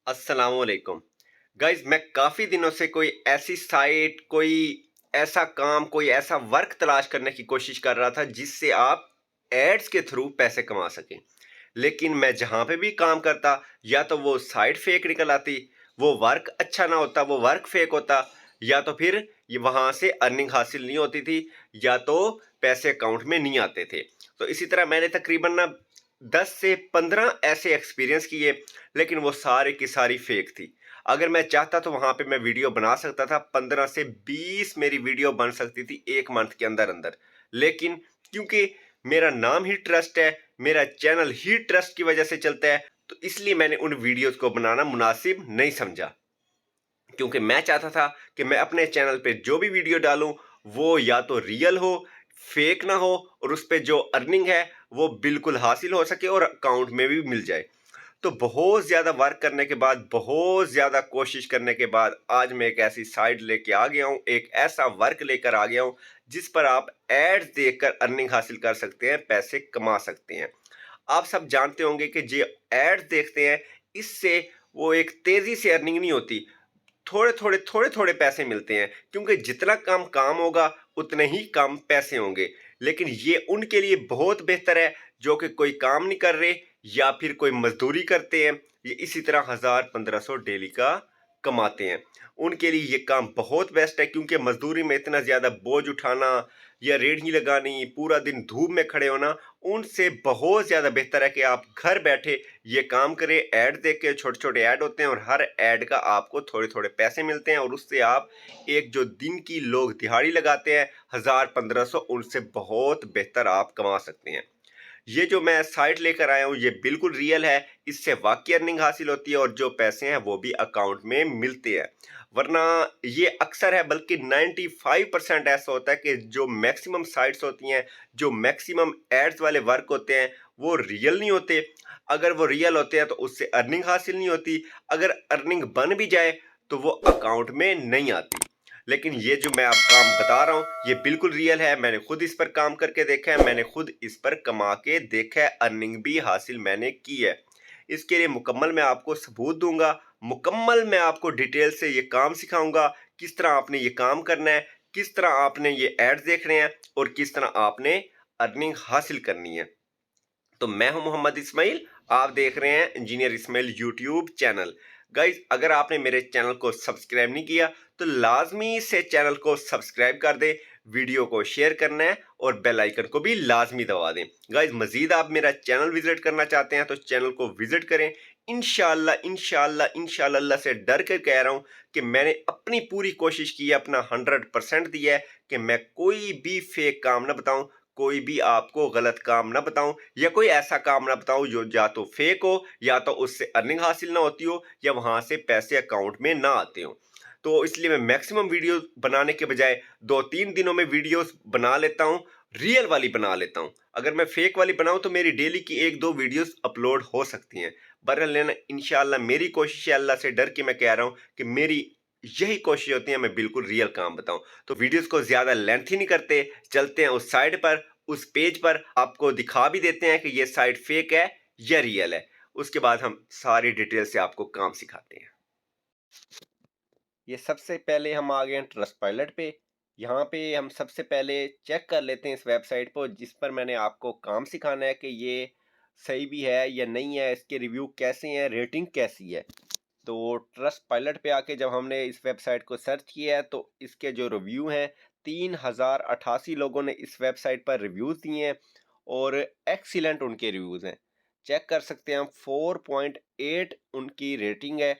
अस्सलामुअलैकुम गाइज। मैं काफ़ी दिनों से कोई ऐसी साइट, कोई ऐसा काम, कोई ऐसा वर्क तलाश करने की कोशिश कर रहा था जिससे आप एड्स के थ्रू पैसे कमा सकें। लेकिन मैं जहाँ पे भी काम करता, या तो वो साइट फेक निकल आती, वो वर्क अच्छा ना होता, वो वर्क फेक होता, या तो फिर ये वहाँ से अर्निंग हासिल नहीं होती थी, या तो पैसे अकाउंट में नहीं आते थे। तो इसी तरह मैंने तकरीबन ना 10 से 15 ऐसे एक्सपीरियंस किए, लेकिन वो सारी की सारी फेक थी। अगर मैं चाहता तो वहां पे मैं वीडियो बना सकता था, 15 से 20 मेरी वीडियो बन सकती थी एक मंथ के अंदर अंदर। लेकिन क्योंकि मेरा नाम ही ट्रस्ट है, मेरा चैनल ही ट्रस्ट की वजह से चलता है, तो इसलिए मैंने उन वीडियोस को बनाना मुनासिब नहीं समझा। क्योंकि मैं चाहता था कि मैं अपने चैनल पे जो भी वीडियो डालूं वो या तो रियल हो, फेक ना हो, और उस पे जो अर्निंग है वो बिल्कुल हासिल हो सके और अकाउंट में भी मिल जाए। तो बहुत ज़्यादा वर्क करने के बाद, बहुत ज़्यादा कोशिश करने के बाद आज मैं एक ऐसी साइट लेके आ गया हूँ, एक ऐसा वर्क लेकर आ गया हूँ जिस पर आप एड्स देखकर अर्निंग हासिल कर सकते हैं, पैसे कमा सकते हैं। आप सब जानते होंगे कि जो एड्स देखते हैं, इससे वो एक तेज़ी से अर्निंग नहीं होती, थोड़े थोड़े पैसे मिलते हैं, क्योंकि जितना कम काम होगा उतने ही कम पैसे होंगे। लेकिन ये उनके लिए बहुत बेहतर है जो कि कोई काम नहीं कर रहे या फिर कोई मजदूरी करते हैं, ये इसी तरह 1000-1500 डेली का कमाते हैं। उनके लिए ये काम बहुत बेस्ट है, क्योंकि मजदूरी में इतना ज़्यादा बोझ उठाना या रेहड़ी लगानी, पूरा दिन धूप में खड़े होना, उनसे बहुत ज़्यादा बेहतर है कि आप घर बैठे ये काम करें। ऐड देख के, छोटे छोटे ऐड होते हैं और हर ऐड का आपको थोड़े थोड़े पैसे मिलते हैं, और उससे आप एक जो दिन की लोग दिहाड़ी लगाते हैं 1000-1500, उनसे बहुत बेहतर आप कमा सकते हैं। ये जो मैं साइट लेकर आया हूँ ये बिल्कुल रियल है, इससे वाकई अर्निंग हासिल होती है और जो पैसे हैं वो भी अकाउंट में मिलते हैं। वरना ये अक्सर है, बल्कि 95% ऐसा होता है कि जो मैक्सिमम साइट्स होती हैं, जो मैक्सिमम एड्स वाले वर्क होते हैं, वो रियल नहीं होते। अगर वो रियल होते हैं तो उससे अर्निंग हासिल नहीं होती, अगर अर्निंग बन भी जाए तो वो अकाउंट में नहीं आती। लेकिन ये जो मैं आपको काम बता रहा हूँ ये बिल्कुल रियल है, मैंने खुद इस पर काम करके देखा है, मैंने खुद इस पर कमा के देखा है, अर्निंग भी हासिल मैंने की है। इसके लिए मुकम्मल मैं आपको सबूत दूंगा, मुकम्मल मैं आपको डिटेल से ये काम सिखाऊंगा, किस तरह आपने ये काम करना है, किस तरह आपने ये एड्स देखने हैं और किस तरह आपने अर्निंग हासिल करनी है। तो मैं हूं मोहम्मद इस्माइल, आप देख रहे हैं engineer Ismail YouTube channel. Guys, अगर आपने मेरे चैनल को सब्सक्राइब नहीं किया तो लाजमी से चैनल को सब्सक्राइब कर दें, वीडियो को शेयर करना है और बेल आइकन को भी लाजमी दबा दें। गाइज, मजीद आप मेरा चैनल विजिट करना चाहते हैं तो चैनल को विजिट करें। इंशाल्लाह इंशाल्लाह इंशाल्लाह, अल्लाह से डर कर कह रहा हूं कि मैंने अपनी पूरी कोशिश की है, अपना 100% दिया है कि मैं कोई भी फेक काम ना बताऊं, कोई भी आपको गलत काम ना बताऊं, या कोई ऐसा काम ना बताऊं जो या तो फेक हो, या तो उससे अर्निंग हासिल ना होती हो, या वहां से पैसे अकाउंट में ना आते हो। तो इसलिए मैं मैक्सिमम वीडियो बनाने के बजाय 2-3 दिनों में वीडियोस बना लेता हूं, रियल वाली बना लेता हूं। अगर मैं फेक वाली बनाऊं तो मेरी डेली की 1-2 वीडियोस अपलोड हो सकती हैं। बहरहाल लेना इंशाल्लाह मेरी कोशिश है, अल्लाह से डर के मैं कह रहा हूं कि मेरी यही कोशिश होती है मैं बिल्कुल रियल काम बताऊं। तो वीडियोस को ज्यादा लेंथी नहीं करते, चलते हैं उस साइड पर, उस पेज पर आपको दिखा भी देते हैं कि ये साइट फेक है या रियल है। उसके बाद हम सारी डिटेल से आपको काम सिखाते हैं। ये सबसे पहले हम आ गए हैं ट्रस्ट पायलट पे। यहाँ पे हम सबसे पहले चेक कर लेते हैं इस वेबसाइट पर जिस पर मैंने आपको काम सिखाना है कि ये सही भी है या नहीं है, इसके रिव्यू कैसे हैं, रेटिंग कैसी है। तो ट्रस्ट पायलट पे आके जब हमने इस वेबसाइट को सर्च किया है तो इसके जो रिव्यू हैं, 3088 लोगों ने इस वेबसाइट पर रिव्यूज़ दिए हैं और एक्सीलेंट उनके रिव्यूज़ हैं। चेक कर सकते हैं हम, 4.8 उनकी रेटिंग है।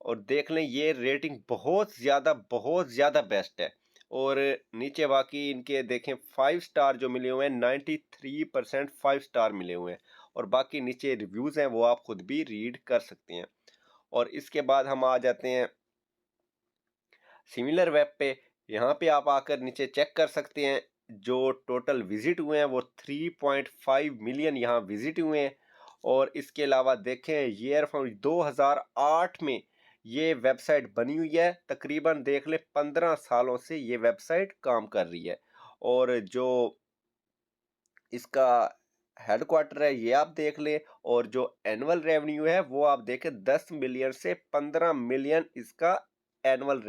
और देख लें ये रेटिंग बहुत ज़्यादा बेस्ट है। और नीचे बाकी इनके देखें 5 स्टार जो मिले हुए हैं, 93% 5 स्टार मिले हुए हैं। और बाकी नीचे रिव्यूज़ हैं वो आप खुद भी रीड कर सकते हैं। और इसके बाद हम आ जाते हैं सिमिलर वेब पे। यहाँ पे आप आकर नीचे चेक कर सकते हैं जो टोटल विजिट हुए हैं वो 3.5 मिलियन यहाँ विजिट हुए हैं। और इसके अलावा देखें ईयर फ्रॉम 2008 में ये वेबसाइट बनी हुई है, तकरीबन देख ले 15 सालों से ये वेबसाइट काम कर रही है। और जो इसका हेडक्वार्टर है ये आप देख लें, और जो एनुअल रेवेन्यू है वो आप देखें 10 मिलियन से 15 मिलियन इसका एनुअल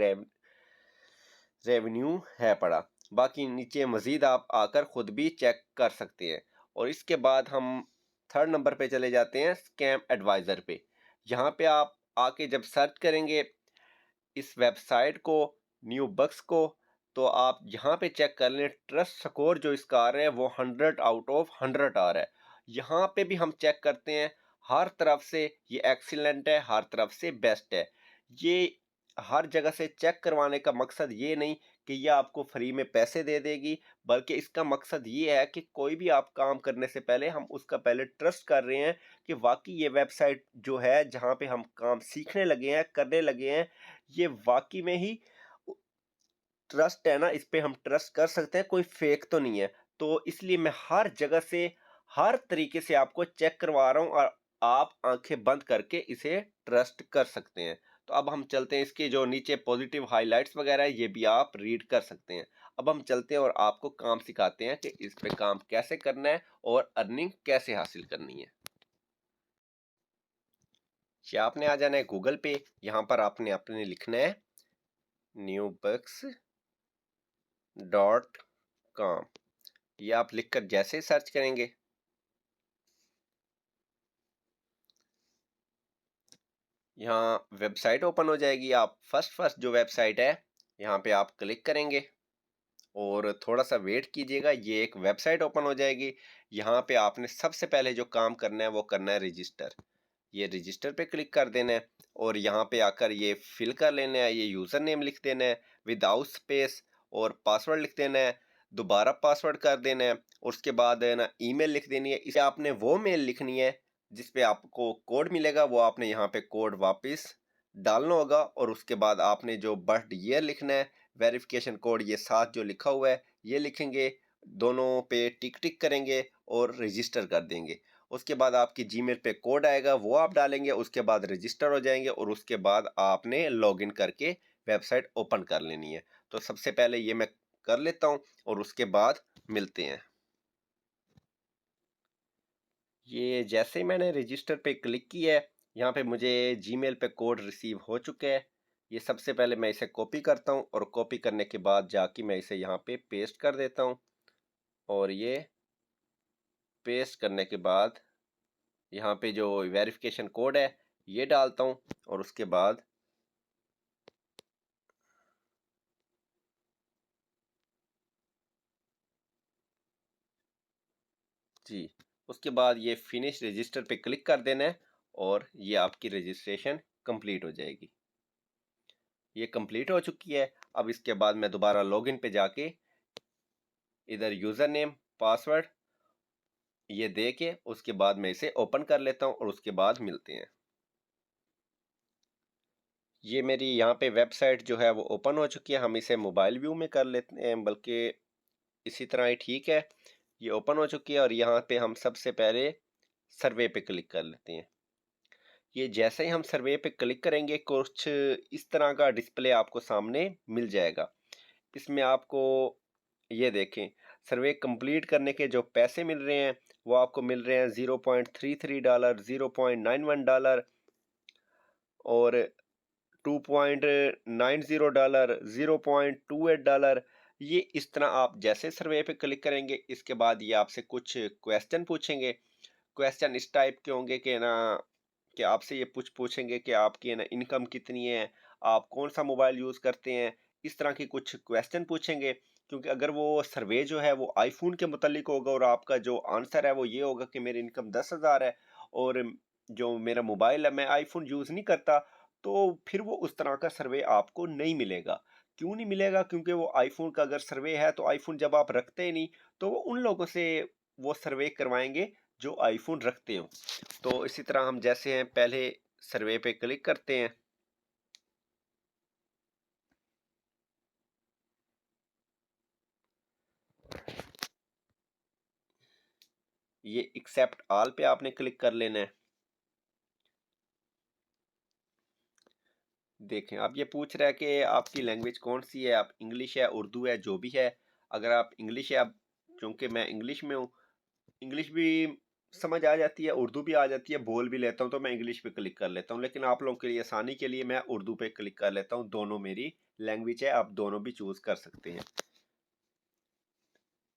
रेवेन्यू है पड़ा। बाकी नीचे मजीद आप आकर खुद भी चेक कर सकते हैं। और इसके बाद हम थर्ड नंबर पे चले जाते हैं स्कैम एडवाइजर पे। यहाँ पे आप आके जब सर्च करेंगे इस वेबसाइट को, न्यू बक्स को, तो आप यहाँ पे चेक कर लें ट्रस्ट स्कोर जो इसका आ रहा है वो 100 आउट ऑफ 100 आ रहा है। यहाँ पे भी हम चेक करते हैं, हर तरफ से ये एक्सीलेंट है, हर तरफ से बेस्ट है। ये हर जगह से चेक करवाने का मकसद ये नहीं कि ये आपको फ्री में पैसे दे देगी, बल्कि इसका मकसद ये है कि कोई भी आप काम करने से पहले हम उसका पहले ट्रस्ट कर रहे हैं कि वाकई ये वेबसाइट जो है जहाँ पे हम काम सीखने लगे हैं, करने लगे हैं, ये वाकई में ही ट्रस्ट है ना, इस पे हम ट्रस्ट कर सकते हैं, कोई फेक तो नहीं है। तो इसलिए मैं हर जगह से, हर तरीके से आपको चेक करवा रहा हूँ, और आप आंखें बंद करके इसे ट्रस्ट कर सकते हैं। तो अब हम चलते हैं, इसके जो नीचे पॉजिटिव हाइलाइट्स वगैरह है ये भी आप रीड कर सकते हैं। अब हम चलते हैं और आपको काम सिखाते हैं कि इस पे काम कैसे करना है और अर्निंग कैसे हासिल करनी है। ये आपने आ जाना है गूगल पे, यहाँ पर आपने अपने लिखना है newbucks.com। ये आप लिखकर जैसे सर्च करेंगे यहाँ वेबसाइट ओपन हो जाएगी। आप फर्स्ट जो वेबसाइट है यहाँ पे आप क्लिक करेंगे और थोड़ा सा वेट कीजिएगा, ये एक वेबसाइट ओपन हो जाएगी। यहाँ पे आपने सबसे पहले जो काम करना है वो करना है रजिस्टर। ये रजिस्टर पे क्लिक कर देना है और यहाँ पे आकर ये फिल कर लेना है। ये यूज़र नेम लिख देना है विदाउट स्पेस, और पासवर्ड लिख देना है, दोबारा पासवर्ड कर देना है, और उसके बाद है ना ईमेल लिख देनी है। इसे आपने वो मेल लिखनी है जिस पे आपको कोड मिलेगा, वो आपने यहाँ पे कोड वापस डालना होगा, और उसके बाद आपने जो बर्थ ईयर लिखना है, वेरिफिकेशन कोड ये साथ जो लिखा हुआ है ये लिखेंगे, दोनों पे टिक टिक करेंगे और रजिस्टर कर देंगे। उसके बाद आपकी जीमेल पे कोड आएगा, वो आप डालेंगे, उसके बाद रजिस्टर हो जाएंगे, और उसके बाद आपने लॉगिन करके वेबसाइट ओपन कर लेनी है। तो सबसे पहले ये मैं कर लेता हूँ और उसके बाद मिलते हैं। ये जैसे ही मैंने रजिस्टर पे क्लिक किया है, यहाँ पे मुझे जीमेल पे कोड रिसीव हो चुका है। ये सबसे पहले मैं इसे कॉपी करता हूँ, और कॉपी करने के बाद जाके मैं इसे यहाँ पे पेस्ट कर देता हूँ, और ये पेस्ट करने के बाद यहाँ पे जो वेरिफिकेशन कोड है ये डालता हूँ, और उसके बाद जी, उसके बाद ये फिनिश रजिस्टर पे क्लिक कर देना है, और ये आपकी रजिस्ट्रेशन कंप्लीट हो जाएगी। ये कंप्लीट हो चुकी है। अब इसके बाद मैं दोबारा लॉगिन पे जाके इधर यूज़र नेम पासवर्ड ये दे के उसके बाद मैं इसे ओपन कर लेता हूँ, और उसके बाद मिलते हैं। ये मेरी यहाँ पे वेबसाइट जो है वो ओपन हो चुकी है। हम इसे मोबाइल व्यू में कर लेते हैं, बल्कि इसी तरह ही ठीक है। ये ओपन हो चुकी है, और यहाँ पे हम सबसे पहले सर्वे पे क्लिक कर लेते हैं। ये जैसे ही हम सर्वे पे क्लिक करेंगे कुछ इस तरह का डिस्प्ले आपको सामने मिल जाएगा। इसमें आपको ये देखें, सर्वे कंप्लीट करने के जो पैसे मिल रहे हैं वो आपको मिल रहे हैं $0.33, $0.91, और $2.90, $0.28। ये इस तरह आप जैसे सर्वे पे क्लिक करेंगे, इसके बाद ये आपसे कुछ क्वेश्चन पूछेंगे। क्वेश्चन इस टाइप के होंगे कि ना, कि आपसे ये पूछेंगे कि आपकी है ना इनकम कितनी है, आप कौन सा मोबाइल यूज़ करते हैं, इस तरह के कुछ क्वेश्चन पूछेंगे। क्योंकि अगर वो सर्वे जो है वो आईफोन के मुतालिक होगा, और आपका जो आंसर है वो ये होगा कि मेरी इनकम 10,000 है, और जो मेरा मोबाइल है मैं आईफोन यूज़ नहीं करता, तो फिर वो उस तरह का सर्वे आपको नहीं मिलेगा। क्यों नहीं मिलेगा? क्योंकि वो आईफोन का अगर सर्वे है तो आईफोन जब आप रखते ही नहीं, तो वो उन लोगों से वो सर्वे करवाएंगे जो आईफोन रखते हो। तो इसी तरह हम जैसे हैं पहले सर्वे पे क्लिक करते हैं। ये एक्सेप्ट ऑल पे आपने क्लिक कर लेना है। देखें, अब ये पूछ रहा है कि आपकी लैंग्वेज कौन सी है, आप इंग्लिश है, उर्दू है, जो भी है। अगर आप इंग्लिश है, अब चूंकि मैं इंग्लिश में हूँ इंग्लिश भी समझ आ जाती है, उर्दू भी आ जाती है, बोल भी लेता हूँ, तो मैं इंग्लिश पे क्लिक कर लेता हूँ। लेकिन आप लोगों के लिए आसानी के लिए मैं उर्दू पे क्लिक कर लेता हूँ। दोनों मेरी लैंग्वेज है, आप दोनों भी चूज कर सकते हैं।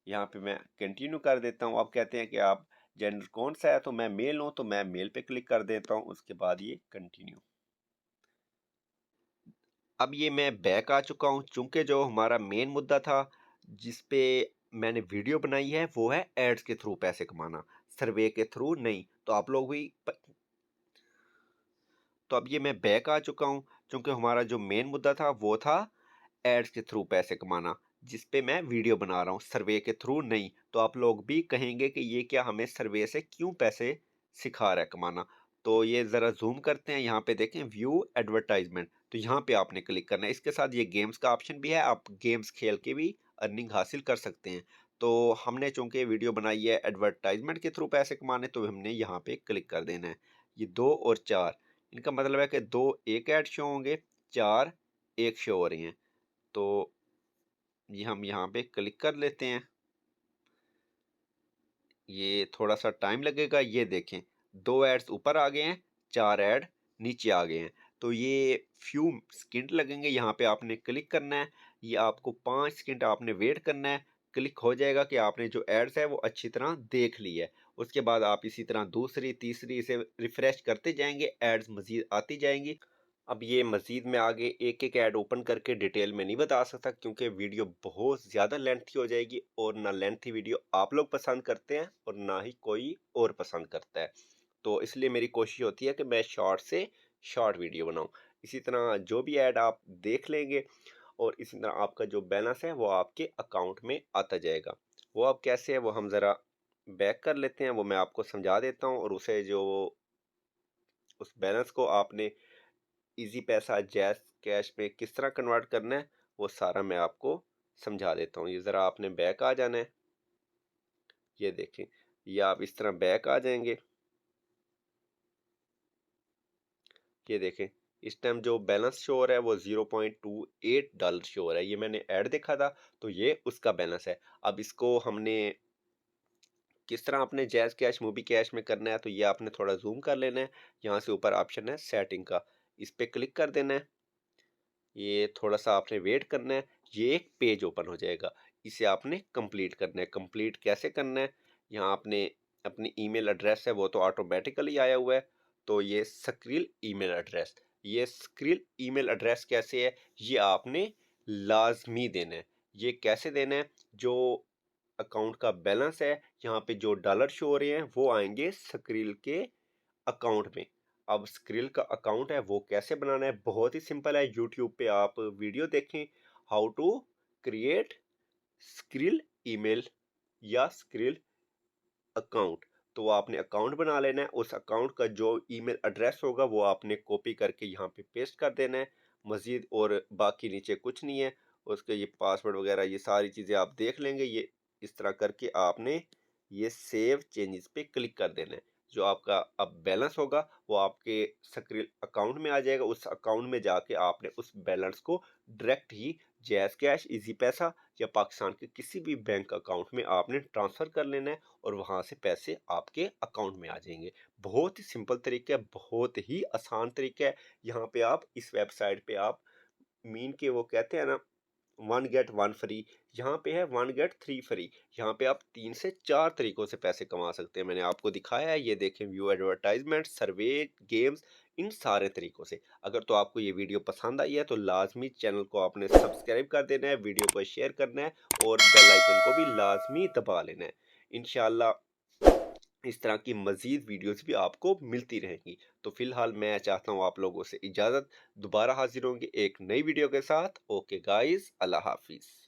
यहाँ पे मैं कंटिन्यू कर देता हूँ। अब कहते हैं कि आप जेंडर कौन सा है, तो मैं मेल हूँ, तो मैं मेल पे क्लिक कर देता हूँ। उसके बाद ये कंटिन्यू। अब ये मैं बैक आ चुका हूँ। चूंकि जो हमारा मेन मुद्दा था जिस पे मैंने वीडियो बनाई है वो है एड्स के थ्रू पैसे कमाना, सर्वे के थ्रू नहीं। तो आप लोग भी तो अब ये मैं बैक आ चुका हूँ। चूंकि हमारा जो मेन मुद्दा था वो था एड्स के थ्रू पैसे कमाना, जिस पे मैं वीडियो बना रहा हूँ, सर्वे के थ्रू नहीं। तो आप लोग भी कहेंगे कि ये क्या हमें सर्वे से क्यों पैसे सिखा रहा है कमाना। तो ये ज़रा जूम करते हैं, यहाँ पे देखें व्यू एडवर्टाइजमेंट, तो यहाँ पे आपने क्लिक करना है। इसके साथ ये गेम्स का ऑप्शन भी है, आप गेम्स खेल के भी अर्निंग हासिल कर सकते हैं। तो हमने चूंकि वीडियो बनाई है एडवर्टाइजमेंट के थ्रू पैसे कमाने, तो हमने यहाँ पे क्लिक कर देना है। ये 2 और 4, इनका मतलब है कि 2 एक ऐड शो होंगे, 4 एक शो हो रही हैं। तो ये हम यहाँ पे क्लिक कर लेते हैं। ये थोड़ा सा टाइम लगेगा। ये देखें 2 एड्स ऊपर आ गए हैं, 4 ऐड नीचे आ गए हैं। तो ये फ्यू सेकंड लगेंगे। यहाँ पे आपने क्लिक करना है। ये आपको 5 सेकंड आपने वेट करना है। क्लिक हो जाएगा कि आपने जो एड्स है वो अच्छी तरह देख ली है। उसके बाद आप इसी तरह दूसरी तीसरी इसे रिफ्रेश करते जाएंगे, एड्स मजीद आती जाएंगी। अब ये मज़ीद मैं आगे एक-एक ऐड ओपन करके डिटेल में नहीं बता सकता, क्योंकि वीडियो बहुत ज़्यादा लेंथी हो जाएगी, और ना लेंथी वीडियो आप लोग पसंद करते हैं और ना ही कोई और पसंद करता है। तो इसलिए मेरी कोशिश होती है कि मैं शॉर्ट से शॉर्ट वीडियो बनाऊं। इसी तरह जो भी ऐड आप देख लेंगे और इसी तरह आपका जो बैलेंस है वो आपके अकाउंट में आता जाएगा। वो अब कैसे है वो हम ज़रा बैक कर लेते हैं, वो मैं आपको समझा देता हूँ। और उसे जो उस बैलेंस को आपने इजी पैसा जैज़ कैश में किस तरह कन्वर्ट करना है वो सारा मैं आपको समझा देता हूँ। ये ज़रा आपने बैक आ जाना है। ये देखें, ये आप इस तरह बैक आ जाएंगे। ये देखें, इस टाइम जो बैलेंस शो हो रहा है वो $0.28 शो हो रहा है। ये मैंने ऐड देखा था, तो ये उसका बैलेंस है। अब इसको हमने किस तरह अपने जैज़ कैश मूवी कैश में करना है, तो ये आपने थोड़ा जूम कर लेना है। यहाँ से ऊपर ऑप्शन है सेटिंग का, इस पर क्लिक कर देना है। ये थोड़ा सा आपने वेट करना है। ये एक पेज ओपन हो जाएगा, इसे आपने कंप्लीट करना है। कंप्लीट कैसे करना है, यहाँ आपने अपनी ईमेल एड्रेस है वो तो ऑटोमेटिकली आया हुआ है। तो ये सक्रिल ईमेल एड्रेस, ये सक्रिल ईमेल एड्रेस कैसे है, ये आपने लाजमी देना है। ये कैसे देना है, जो अकाउंट का बैलेंस है यहाँ पे जो डॉलर शो हो रहे हैं वो आएंगे सक्रिल के अकाउंट में। अब स्क्रिल का अकाउंट है वो कैसे बनाना है, बहुत ही सिंपल है। यूट्यूब पे आप वीडियो देखें, how to create Skrill email या स्क्रिल अकाउंट। तो आपने अकाउंट बना लेना है। उस अकाउंट का जो ईमेल एड्रेस होगा वो आपने कॉपी करके यहाँ पे पेस्ट कर देना है मजीद, और बाकी नीचे कुछ नहीं है। उसके ये पासवर्ड वगैरह ये सारी चीज़ें आप देख लेंगे। ये इस तरह करके आपने ये सेव चेंजेस पे क्लिक कर देना है। जो आपका अब बैलेंस होगा वो आपके सक्रिय अकाउंट में आ जाएगा। उस अकाउंट में जाके आपने उस बैलेंस को डायरेक्ट ही जैज़ कैश, इजी पैसा या पाकिस्तान के किसी भी बैंक अकाउंट में आपने ट्रांसफ़र कर लेना है, और वहाँ से पैसे आपके अकाउंट में आ जाएंगे। बहुत ही सिंपल तरीका है, बहुत ही आसान तरीका है। यहाँ पे आप इस वेबसाइट पे आप मीन के वो कहते हैं ना, 1 गेट 1 फ्री, यहाँ पे है 1 गेट 3 फ्री। यहाँ पे आप 3 से 4 तरीकों से पैसे कमा सकते हैं। मैंने आपको दिखाया है, ये देखें व्यू एडवर्टाइजमेंट, सर्वे, गेम्स, इन सारे तरीकों से। अगर तो आपको ये वीडियो पसंद आई है तो लाजमी चैनल को आपने सब्सक्राइब कर देना है, वीडियो को शेयर करना है और बेल आइकन को भी लाजमी दबा लेना है। इंशाल्लाह इस तरह की मज़ीद वीडियोस भी आपको मिलती रहेंगी। तो फ़िलहाल मैं चाहता हूँ आप लोगों से इजाज़त, दोबारा हाज़िर होंगे एक नई वीडियो के साथ। ओके गाइज़, अल्लाह हाफ़िज़।